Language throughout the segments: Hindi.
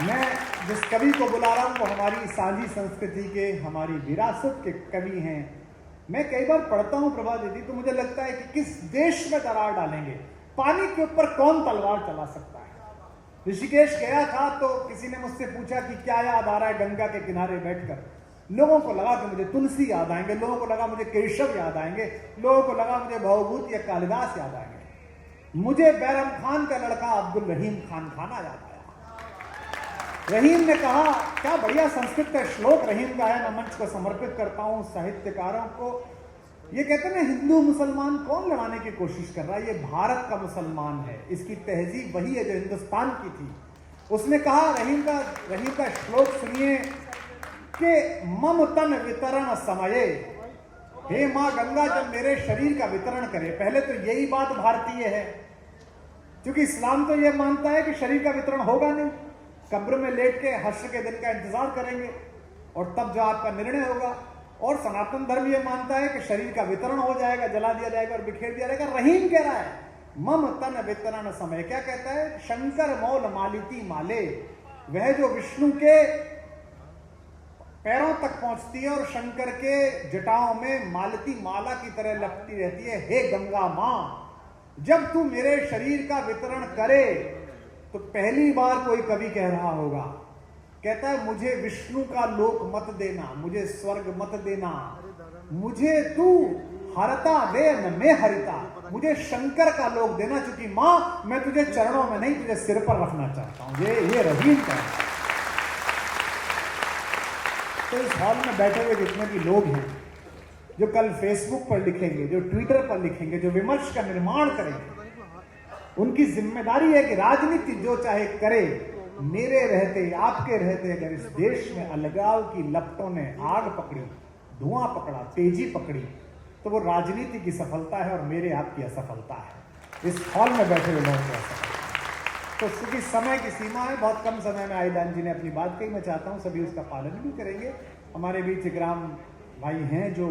मैं जिस कवि को बुला रहा हूँ वो हमारी साझी संस्कृति के, हमारी विरासत के कवि हैं। मैं कई बार पढ़ता हूँ प्रभा दीदी, तो मुझे लगता है कि किस देश में दरार डालेंगे, पानी के ऊपर कौन तलवार चला सकता है। ऋषिकेश गया था तो किसी ने मुझसे पूछा कि क्या याद आ रहा है गंगा के किनारे बैठकर। लोगों को लगा कि मुझे तुलसी याद आएंगे, लोगों को लगा मुझे केशव याद आएंगे, लोगों को लगा मुझे भवभूत या कालिदास याद आएंगे। मुझे बैरम खान का लड़का अब्दुल रहीम खान खाना याद आया। रहीम ने कहा, क्या बढ़िया संस्कृत का श्लोक रहीम का है, मैं मंच को समर्पित करता हूं साहित्यकारों को। ये कहते हैं हिंदू मुसलमान कौन लड़ाने की कोशिश कर रहा है, ये भारत का मुसलमान है, इसकी तहजीब वही है जो हिंदुस्तान की थी। उसने कहा, रहीम का श्लोक सुनिए कि मम तन वितरण समये, हे मां गंगा जब मेरे शरीर का वितरण करे। पहले तो यही बात भारतीय है, क्योंकि इस्लाम तो यह मानता है कि शरीर का वितरण होगा नहीं, कब्र में लेट के हश्र के दिन का इंतजार करेंगे और तब जो आपका निर्णय होगा। और सनातन धर्म यह मानता है कि शरीर का वितरण हो जाएगा, जला दिया जाएगा और बिखेर दिया जाएगा। रहीम कह रहा है मम तन वितरण समय, क्या कहता है, शंकर मौल मालिती माले, वह जो विष्णु के पैरों तक पहुंचती है और शंकर के जटाओं में मालती माला की तरह लपटी रहती है। हे गंगा मां, जब तू मेरे शरीर का वितरण करे, तो पहली बार कोई कवि कह रहा होगा, कहता है मुझे विष्णु का लोक मत देना, मुझे स्वर्ग मत देना, मुझे तू हरता दे न मैं हरिता, मुझे शंकर का लोक देना, क्योंकि मां मैं तुझे चरणों में नहीं तुझे सिर पर रखना चाहता हूं। ये रहीम का है। तो इस हॉल में बैठे हुए जितने भी लोग हैं, जो कल फेसबुक पर लिखेंगे, जो ट्विटर पर लिखेंगे, जो विमर्श का निर्माण करेंगे, उनकी जिम्मेदारी है कि राजनीति जो चाहे करे, मेरे रहते आपके रहते अगर इस देश में अलगाव की लपटों ने आग पकड़ी, धुआं पकड़ा, तेजी पकड़ी, तो वो राजनीति की सफलता है और मेरे आपकी असफलता है। इस हॉल में बैठे हुए लोगों की असफलता। तो क्योंकि समय की सीमा है, बहुत कम समय में आईदान जी ने अपनी बात कही, मैं चाहता हूँ सभी उसका पालन भी करेंगे। हमारे बीच इकराम भाई हैं जो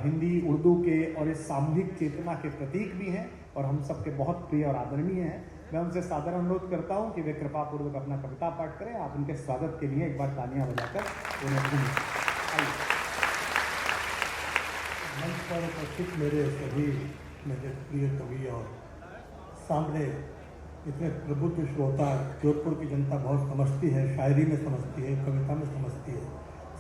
हिंदी उर्दू के और इस सामूहिक चेतना के प्रतीक भी हैं और हम सबके बहुत प्रिय और आदरणीय हैं। मैं उनसे सादर अनुरोध करता हूं कि वे कृपापूर्वक अपना कविता पाठ करें। आप उनके स्वागत के लिए एक बार तालियां बजाकर उन्हें सुनिए। मंच पर उपस्थित मेरे सभी मेरे प्रिय कवि और सामने इतने प्रबुद्ध श्रोता, जोधपुर की जनता बहुत समझती है, शायरी में समझती है, कविता में समझती है।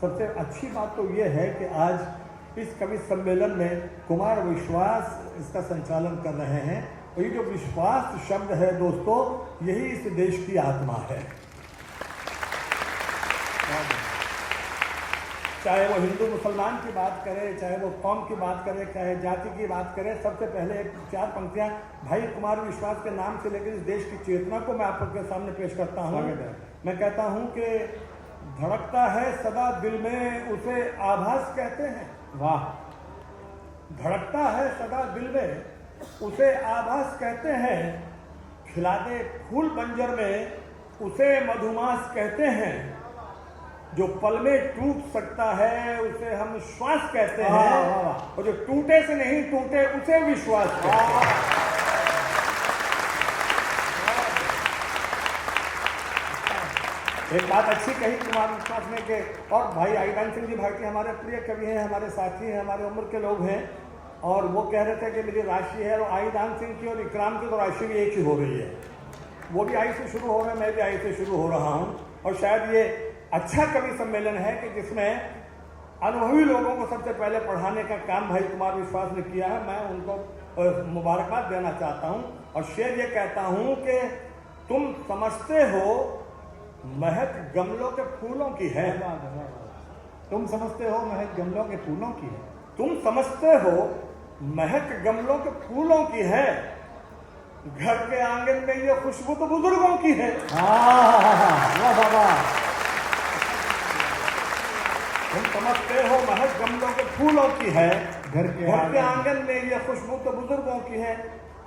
सबसे अच्छी बात तो ये है कि आज इस कवि सम्मेलन में कुमार विश्वास इसका संचालन कर रहे हैं। और ये जो विश्वास शब्द है दोस्तों, यही इस देश की आत्मा है। चाहे वो हिंदू मुसलमान की बात करे, चाहे वो कौम की बात करे, चाहे जाति की बात करे, सबसे पहले एक चार पंक्तियां भाई कुमार विश्वास के नाम से लेकर इस देश की चेतना को मैं आपके सामने पेश करता हूँ। मैं कहता हूँ कि धड़कता है सदा दिल में उसे आभास कहते हैं। वाह। धड़कता है सदा दिल में उसे आभास कहते हैं, खिला दे फूल बंजर में उसे मधुमास कहते हैं, जो पल में टूट सकता है उसे हम श्वास कहते हैं, और जो टूटे से नहीं टूटे उसे विश्वास कहते हैं। एक बात अच्छी कही कुमार विश्वास ने कि, और भाई आईदान सिंह जी भारती हमारे प्रिय कवि हैं, हमारे साथी हैं, हमारे उम्र के लोग हैं, और वो कह रहे थे कि मेरी राशि है, और आईदान सिंह की और इकराम की तो राशि भी एक ही हो रही है। वो भी आई से शुरू हो रहे हैं, मैं भी आई से शुरू हो रहा हूँ। और शायद ये अच्छा कवि सम्मेलन है कि जिसमें अनुभवी लोगों को सबसे पहले पढ़ाने का काम भाई कुमार विश्वास ने किया है। मैं उनको मुबारकबाद देना चाहता हूँ और शेर ये कहता हूँ कि तुम समझते हो महक गमलों के फूलों की है। तुम समझते हो महक गमलों के फूलों की है। तुम समझते हो महक गमलों के फूलों की है, घर के आंगन में ये खुशबू तो बुजुर्गों की है। वाह बाबा। तुम समझते हो महक गमलों के फूलों की है, घर के आंगन में ये खुशबू तो बुजुर्गों की है।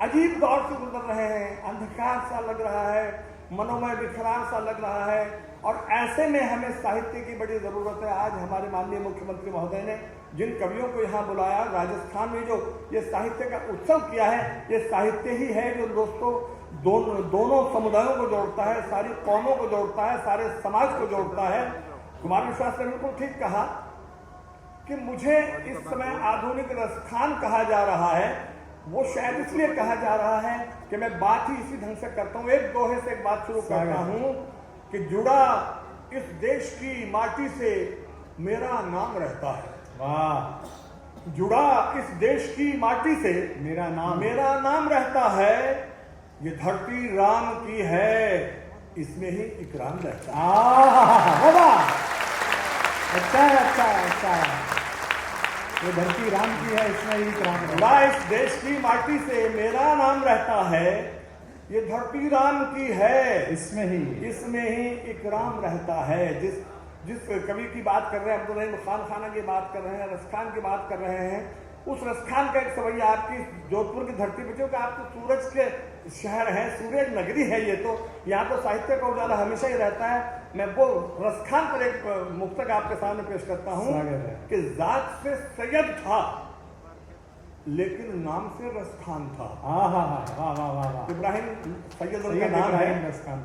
अजीब दौर से गुजर रहे हैं, अंधकार सा लग रहा है, मनोमय बिखराव सा लग रहा है, और ऐसे में हमें साहित्य की बड़ी ज़रूरत है। आज हमारे माननीय मुख्यमंत्री महोदय ने जिन कवियों को यहाँ बुलाया, राजस्थान में जो ये साहित्य का उत्सव किया है, ये साहित्य ही है जो दोस्तों दोनों समुदायों को जोड़ता है, सारी कौमों को जोड़ता है, सारे समाज को जोड़ता है। कुमार विश्वास ने बिल्कुल ठीक कहा कि मुझे इस समय आधुनिक रसखान कहा जा रहा है। वो शायद इसलिए कहा जा रहा है कि मैं बात ही इसी ढंग से करता हूं। एक दोहे से एक बात शुरू करता हूं कि जुड़ा इस देश की माटी से मेरा नाम रहता है। वाह, जुड़ा इस देश की माटी से मेरा नाम रहता है। ये धरती राम की है, इसमें ही इकराम रहता है। वाह, अच्छा है, अच्छा है, अच्छा है। ये धरती राम की है, इसमें ही इकराम है। जुड़ा इस देश की माटी से मेरा नाम रहता है। ये धरती राम की है, इसमें ही इकराम रहता है। जिस कवि की बात कर रहे हैं, अब्दुल रहीम खान खाना की बात कर रहे हैं, रसखान की बात कर रहे हैं, उस रसखान का एक सवैया आपकी जोधपुर की धरती पे, क्योंकि आप तो सूरज के शहर हैं, सूरज नगरी है ये तो, यहाँ तो साहित्य का उजाला हमेशा ही रहता है। मैं वो रसखान पर एक मुक्तक आपके सामने पेश करता हूँ कि जात से सैयद था लेकिन नाम से रसखान था। इब्राहिम सैयद उनका नाम है।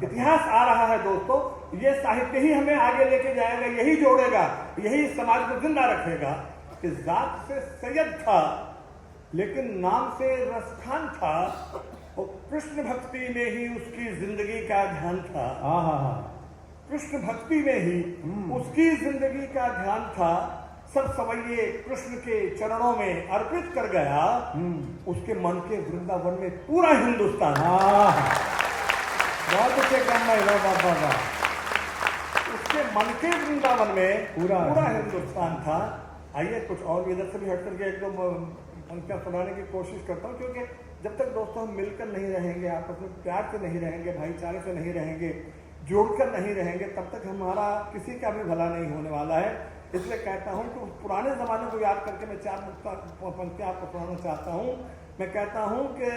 इतिहास आ रहा है दोस्तों, ये साहित्य ही हमें आगे लेके जाएगा, यही जोड़ेगा, यही समाज को जिंदा रखेगा कि जात से सैयद था लेकिन नाम से रसखान था। और कृष्ण भक्ति में ही उसकी जिंदगी का ध्यान था। कृष्ण भक्ति में ही उसकी जिंदगी का ध्यान था। सब सवैये कृष्ण के चरणों में अर्पित कर गया। उसके मन के वृंदावन में पूरा हिंदुस्तान। बहुत अच्छे काम है बाबा। उसके मन के वृंदावन में पूरा हिंदुस्तान था। आइए कुछ और इधर से भी हट करके एक दो पंक्तियां सुनाने की कोशिश करता हूँ, क्योंकि जब तक दोस्तों हम मिलकर नहीं रहेंगे, आपस में प्यार से नहीं रहेंगे, भाईचारे से नहीं रहेंगे, जोड़कर नहीं रहेंगे, तब तक हमारा किसी का भी भला नहीं होने वाला है। इसलिए कहता हूं कि पुराने जमाने को याद करके मैं 4 पंक्तियां आपको सुनाना चाहता हूं। मैं कहता हूं कि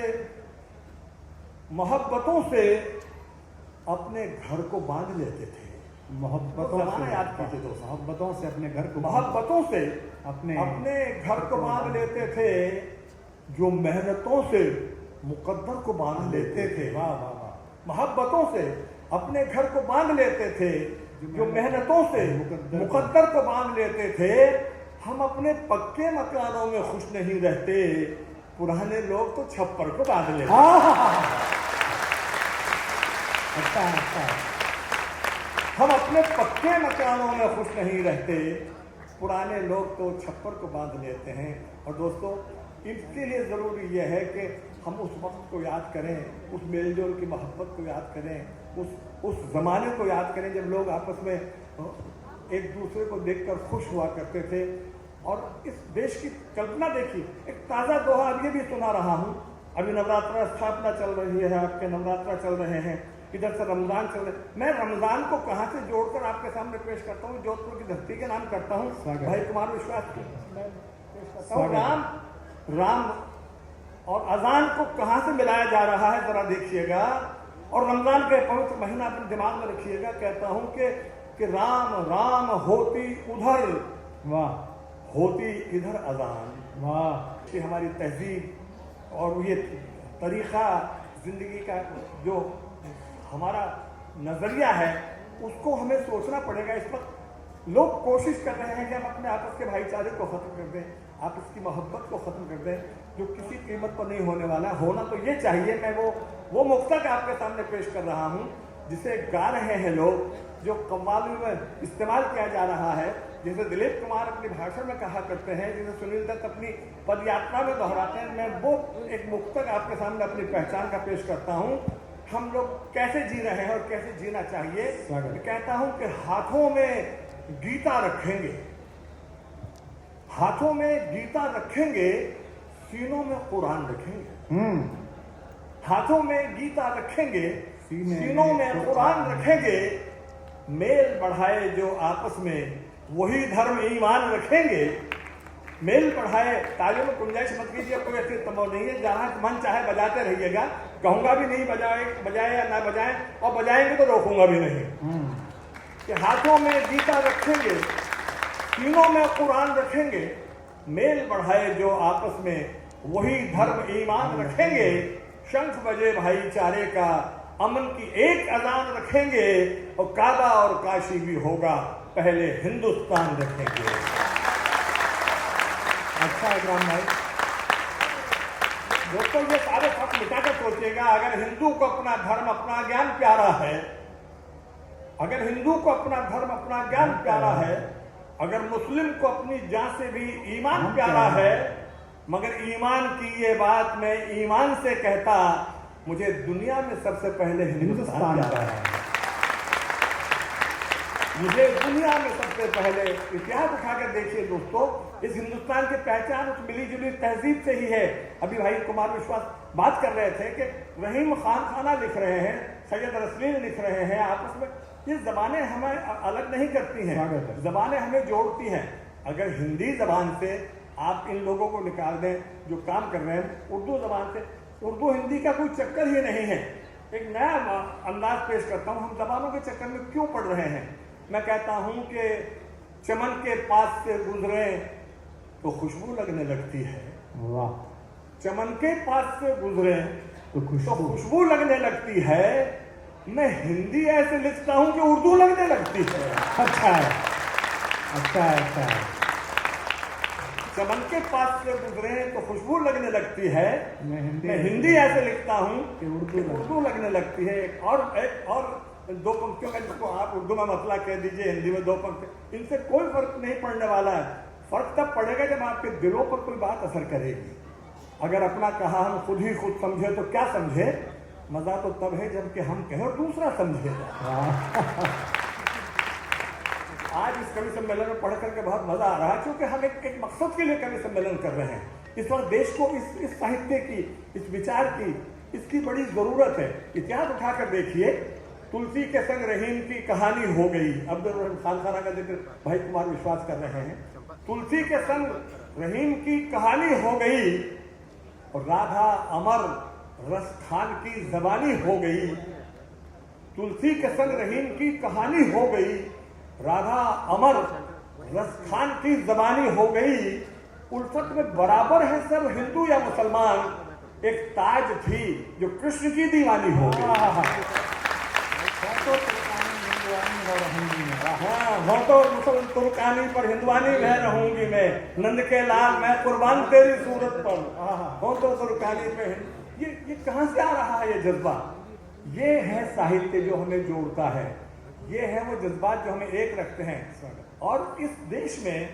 मोहब्बतों से अपने घर को बांध लेते थे। मोहब्बतों से याद कीजिए दोस्तों, मोहब्बतों से अपने घर को मोहब्बतों से अपने घर को बांध लेते थे, जो मेहनतों से मुकद्दर को बांध लेते थे। वाह वाह वाह। मोहब्बतों से अपने घर को बांध लेते थे, जो मेहनतों से मुकद्दर को बांध लेते थे। हम अपने पक्के मकानों में खुश नहीं रहते, पुराने लोग तो छप्पर को बांध लेते। अच्छा। हम अपने पक्के मकानों में खुश नहीं रहते, पुराने लोग तो छप्पर को बांध लेते हैं। और दोस्तों, इसके लिए जरूरी यह है कि हम उस वक्त को याद करें, उस मेलजोल की मोहब्बत को याद करें, उस जमाने को याद करें जब लोग आपस में एक दूसरे को देखकर खुश हुआ करते थे। और इस देश की कल्पना देखिए। एक ताज़ा दोहा अब ये भी सुना रहा हूँ। अभी नवरात्रा स्थापना चल रही है, आपके नवरात्रा चल रहे हैं, इधर से रमजान चल रहे। मैं रमजान को कहाँ से जोड़कर आपके सामने पेश करता हूँ? जोधपुर की धरती के नाम करता हूँ, भाई कुमार विश्वास को पेश करता हूँ। राम और अजान को कहां से मिलाया जा रहा है जरा देखिएगा, और रमजान के पवित्र महीना अपने दिमाग में रखिएगा। कहता हूं कि राम राम होती उधर, वाह, होती इधर अजान। वाह। कि हमारी तहजीब और ये तरीका जिंदगी का जो हमारा नजरिया है, उसको हमें सोचना पड़ेगा। इस वक्त लोग कोशिश कर रहे हैं कि हम अपने आपस के भाईचारे को खत्म कर दें, आपस की मोहब्बत को खत्म कर दें, जो किसी कीमत पर नहीं होने वाला। होना तो ये चाहिए। मैं वो मुक्तक आपके सामने पेश कर रहा हूँ जिसे गा रहे हैं लोग, जो कव्वाली में इस्तेमाल किया जा रहा है, जिसे दिलीप कुमार अपने भाषण में कहा करते हैं, जिसे सुनील दत्त अपनी पद यात्रा में दोहराते हैं। मैं वो एक मुक्तक आपके सामने अपनी पहचान का पेश करता हूँ। हम लोग कैसे जी रहे हैं और कैसे जीना चाहिए। कहता हूँ कि हाथों में गीता रखेंगे, हाथों में गीता रखेंगे, सीनों में कुरान रखेंगे। हाथों में गीता रखेंगे, सीनों में कुरान रखेंगे। मेल बढ़ाए जो आपस में, वही धर्म ईमान रखेंगे। मेल बढ़ाए, तालियों में गुंजाइश मत कीजिए, कोई ऐसी संभव नहीं है। जहां मन चाहे बजाते रहिएगा, कहूंगा भी नहीं बजाए या ना बजाएं, और बजाएंगे तो रोकूंगा भी नहीं। कि हाथों में गीता रखेंगे, सीनों में कुरान रखेंगे। मेल बढ़ाए जो आपस में, वही धर्म ईमान रखेंगे। शंख बजे भाईचारे का, अमन की एक अजान रखेंगे और काबा और काशी भी होगा, पहले हिंदुस्तान रखेंगे। अच्छा है इकराम भाई। दोस्तों ये सारे फर्क मिटाकर सोचिएगा, अगर हिंदू को अपना धर्म अपना ज्ञान प्यारा है, अगर हिंदू को अपना धर्म अपना ज्ञान प्यारा है, अगर मुस्लिम को अपनी जान से भी ईमान प्यारा है, मगर ईमान की ये बात मैं ईमान से कहता, मुझे दुनिया में सबसे पहले हिंदुस्तान प्यारा है। मुझे दुनिया में सबसे पहले इतिहास उठाकर देखिए दोस्तों, इस हिंदुस्तान की पहचान उस मिली जुली तहजीब से ही है। अभी भाई कुमार विश्वास बात कर रहे थे कि रहीम खान खाना लिख रहे हैं, सैयद रसलीन लिख रहे हैं, आपस में ये जबानें हमें अलग नहीं करती हैं, जबानें हमें जोड़ती हैं। अगर हिंदी जबान से आप इन लोगों को निकाल दें जो काम कर रहे हैं उर्दू जबान से, उर्दू हिंदी का कोई चक्कर ही नहीं है। एक नया अंदाज पेश करता हूँ, हम जबानों के चक्कर में क्यों पड़ रहे हैं। मैं कहता हूं कि चमन के पास से गुजरे तो खुशबू लगने लगती है। वाह। चमन के पास से गुजरे तो खुशबू लगने लगती है। मैं हिंदी ऐसे लिखता हूं कि उर्दू लगने लगती है। अच्छा है, अच्छा है, अच्छा है। चमन के पास से गुजरे तो खुशबू लगने लगती है। मैं हिंदी ऐसे लिखता हूं कि उर्दू लगने लगती है। एक और दो पंक्तियों का, जिसको आप उर्दू में मतला कह दीजिए, हिंदी में दो पंक्ति, इनसे कोई फर्क नहीं पड़ने वाला है। फर्क तब पड़ेगा जब आपके दिलों पर कोई बात असर करेगी। अगर अपना कहा हम खुद ही खुद समझे तो क्या समझे, मजा तो तब है जबकि हम कहें और दूसरा समझेगा। आज इस कवि सम्मेलन में पढ़ करके बहुत मजा आ रहा है, क्योंकि हम एक मकसद के लिए कवि सम्मेलन कर रहे हैं। इस वक्त देश को इस साहित्य की, इस विचार की, इसकी बड़ी जरूरत है। इतिहास उठाकर देखिए, तुलसी के संग रहीम की कहानी हो गई। अब्दुल रहीम खान खाना का जिक्र भाई कुमार विश्वास कर रहे हैं। तुलसी के संग रहीम की कहानी हो गई और राधा अमर रस खान की जबानी हो गई। तुलसी के संग रहीम की कहानी हो गई, राधा अमर रस खान की जबानी हो गई। उल्फत में बराबर है सब हिंदू या मुसलमान, एक ताज थी जो कृष्ण की दीवानी हो गई। हाँ, तो मुसलमान तुर्कानी पर हिंदवानी मैं रहूंगी मैं, नंद के लाल मैं कुर्बान तेरी सूरत पर। हो तो तुर्कानी पे ये कहां से आ रहा है ये जज्बा? ये है साहित्य जो हमें जोड़ता है, ये है वो जज्बात जो हमें एक रखते हैं। और इस देश में,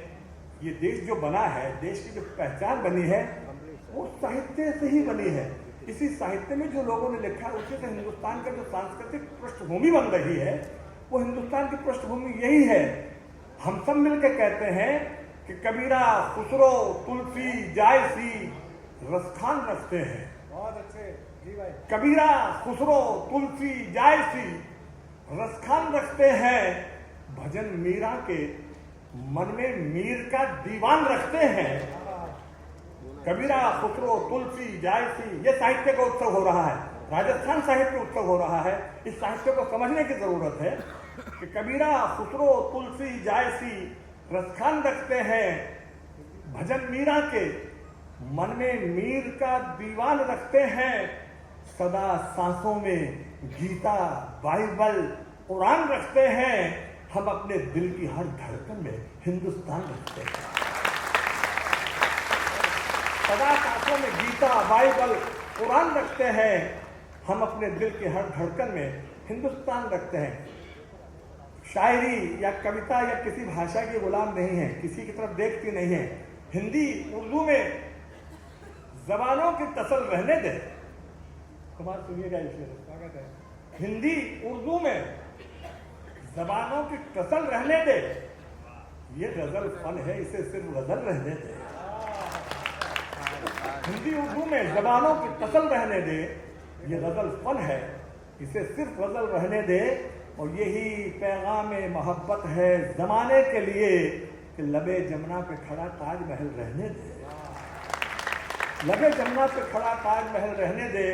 ये देश जो बना है, देश की जो पहचान बनी है, वो साहित्य से ही बनी है। इसी साहित्य में जो लोगों ने लिखा, उसी से हिंदुस्तान का जो सांस्कृतिक पृष्ठभूमि बन रही है, वो हिंदुस्तान की पृष्ठभूमि यही है। हम सब मिलकर कहते हैं कि कबीरा, खुसरो, तुलसी, जायसी रसखान रखते हैं। बहुत अच्छे जी भाई। कबीरा, खुसरो, तुलसी, जायसी रसखान रखते हैं। भजन मीरा के मन में मीर का दीवान रखते हैं। कबीरा, खुसरो, तुलसी, जायसी, ये साहित्य का उत्सव हो रहा है, राजस्थान साहित्य उत्सव हो रहा है। इस साहित्य को समझने की जरूरत है कि कबीरा, खुसरो, तुलसी, जायसी रसखान रखते हैं। भजन मीरा के मन में मीर का दीवान रखते हैं। सदा सांसों में गीता, बाइबल, कुरान रखते हैं। हम अपने दिल की हर धड़कन में हिंदुस्तान रखते हैं। सदा सांसों में गीता, बाइबल, कुरान रखते हैं। हम अपने दिल की हर धड़कन में हिंदुस्तान रखते हैं। शायरी या कविता या किसी भाषा की गुलाम नहीं है, किसी की तरफ देखती नहीं है। हिंदी, उर्दू में जबानों की तसल रहने दे। कुमार सुनिएगा इसे, स्वागत है। हिंदी, उर्दू में जबानों की तसल रहने दे। ये गजल फन है, इसे सिर्फ गजल रहने दे। हिंदी, उर्दू में जबानों की तसल रहने दे। ये गजल फन है, इसे सिर्फ गजल रहने दे। और यही पैगाम मोहब्बत है जमाने के लिए कि लबे जमुना पे खड़ा ताजमहल रहने दे। लबे जमुना पे खड़ा ताजमहल रहने दे।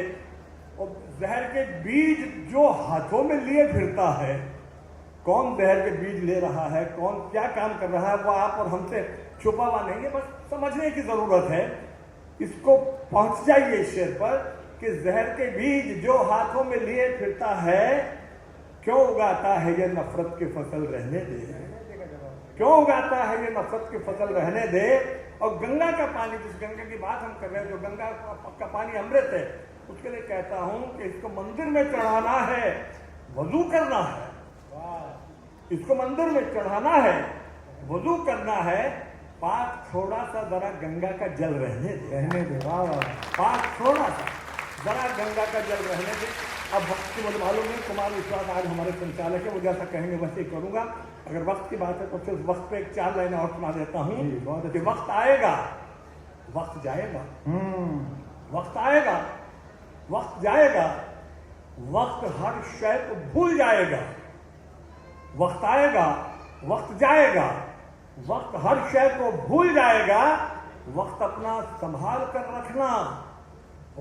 और जहर के बीज जो हाथों में लिए फिरता है, कौन जहर के बीज ले रहा है, कौन क्या काम कर रहा है, वो आप और हमसे छुपा हुआ नहीं है। बस समझने की जरूरत है। इसको पहुंच जाइए इस शेर पर कि जहर के बीज जो हाथों में लिए फिरता है, क्यों उगाता है ये नफरत की फसल रहने दे, क्यों उगाता है ये नफरत की फसल रहने दे। और गंगा का पानी, जिस गंगा की बात हम कर रहे हैं, जो गंगा का पानी अमृत है, उसके लिए कहता हूं कि इसको मंदिर में चढ़ाना है, वजू करना है, इसको मंदिर में चढ़ाना है, वजू करना है, पाक थोड़ा सा जरा गंगा का जल रहने दे, वाह वाह। पाक थोड़ा सा जरा गंगा का जल रहने दे। अब वक्त की मुझे मालूम नहीं, कुमार विश्वास आज हमारे संचालक है, वो जैसा कहेंगे वैसे ही करूंगा। अगर वक्त की बात है तो फिर वक्त पे एक 4 लाइनें और सुना देता हूँ जी, बहुत कि वक्त आएगा, वक्त जाएगा, वक्त आएगा, वक्त जाएगा, वक्त हर शय को भूल जाएगा, वक्त आएगा, वक्त जाएगा, वक्त हर शय को भूल जाएगा, वक्त अपना संभाल कर रखना,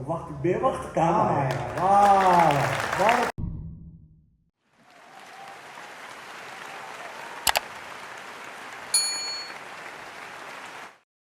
वक्त बेवक्त काम आएगा। वाह, बहुत